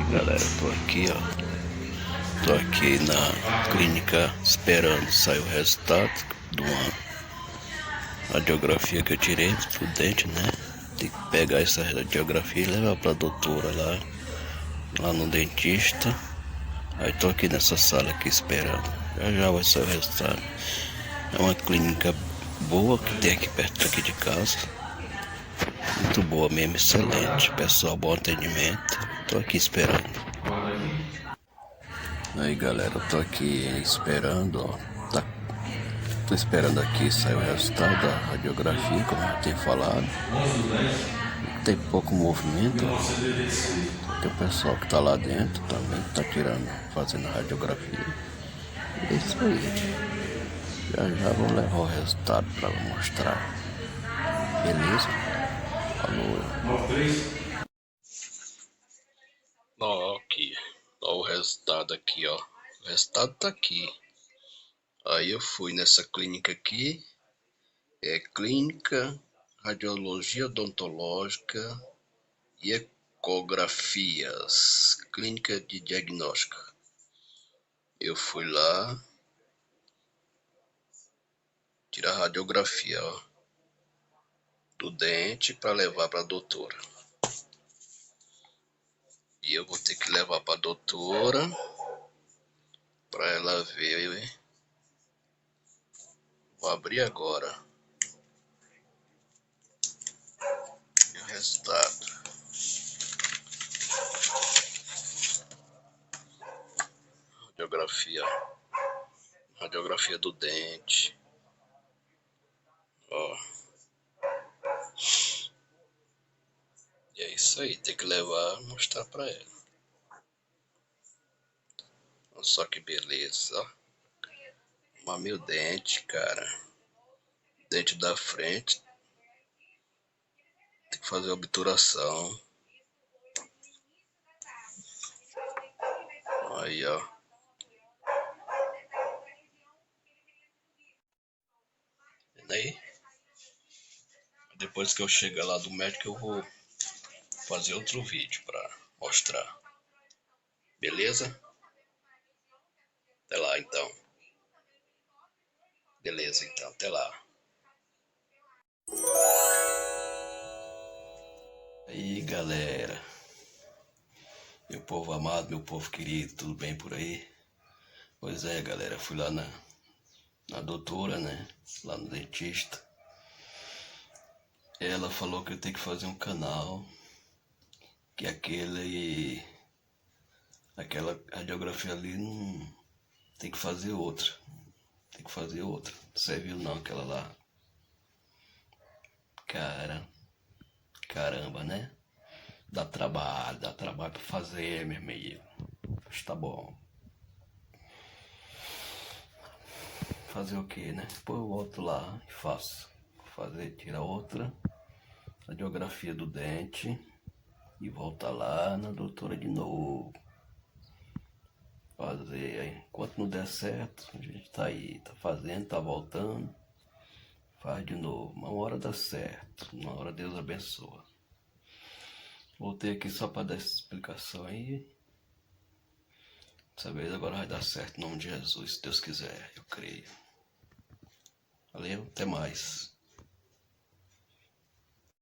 Galera, tô aqui na clínica esperando sair o resultado de uma radiografia que eu tirei do dente, né? Tem que pegar essa radiografia e levar pra doutora lá no dentista. Aí tô aqui nessa sala aqui esperando, já vai sair o resultado. É uma clínica boa que tem aqui perto daqui de casa, muito boa mesmo, excelente, pessoal, bom atendimento. Tô aqui esperando. Aí galera, eu tô aqui esperando, ó. Tô esperando aqui sair o resultado da radiografia, como eu tenho falado. Tem pouco movimento, ó. Tem o pessoal que tá lá dentro também, que tá fazendo a radiografia. É isso aí. Já vou levar o resultado pra mostrar. Beleza? Falou. Ó, aqui. Ó o resultado aqui, ó. O resultado tá aqui. Aí eu fui nessa clínica aqui. É Clínica Radiologia Odontológica e Ecografias. Clínica de Diagnóstico. Eu fui lá tirar a radiografia, ó, do dente para levar para a doutora. E eu vou ter que levar para a doutora para ela ver. Vou abrir agora o resultado. Radiografia do dente. Ó. E é isso aí, tem que levar e mostrar para ela. Olha só que beleza, ó. Mas meu dente, cara. Dente da frente. Tem que fazer obturação. Aí, ó. Vendo aí? Depois que eu chegar lá do médico, eu vou fazer outro vídeo pra mostrar. Beleza? Até lá, então. Beleza, então. Até lá. Aí, galera. Meu povo amado, meu povo querido, tudo bem por aí? Pois é, galera. Fui lá na doutora, né? Lá no dentista. Ela falou que eu tenho que fazer um canal, que aquela radiografia ali não tem que fazer outra. Tem que fazer outra. Não serviu não aquela lá. Caramba, né? Dá trabalho pra fazer, meu amigo. Mas tá bom. Fazer o que, né? Depois eu volto lá e faço. Tirar outra radiografia do dente e voltar lá na doutora de novo. Fazer aí. Enquanto não der certo, a gente tá aí, tá fazendo, tá voltando. Faz de novo. Uma hora dá certo. Uma hora Deus abençoa. Voltei aqui só para dar essa explicação aí. Dessa vez agora vai dar certo em nome de Jesus, se Deus quiser, eu creio. Valeu, até mais.